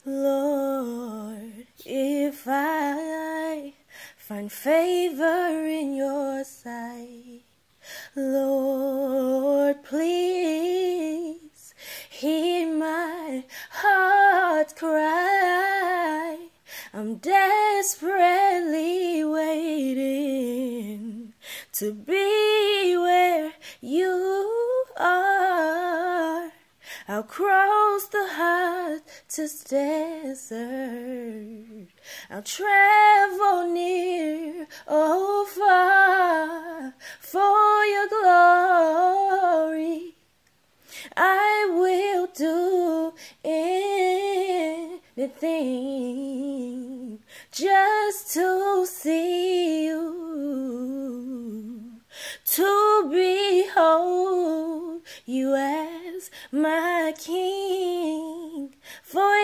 Lord, if I find favor in your sight, Lord, please hear my heart's cry. I'm desperately waiting to be where you are. I'll cross the hottest desert. I'll travel near or far for your glory. I will do anything just to see you, to behold you as my King. For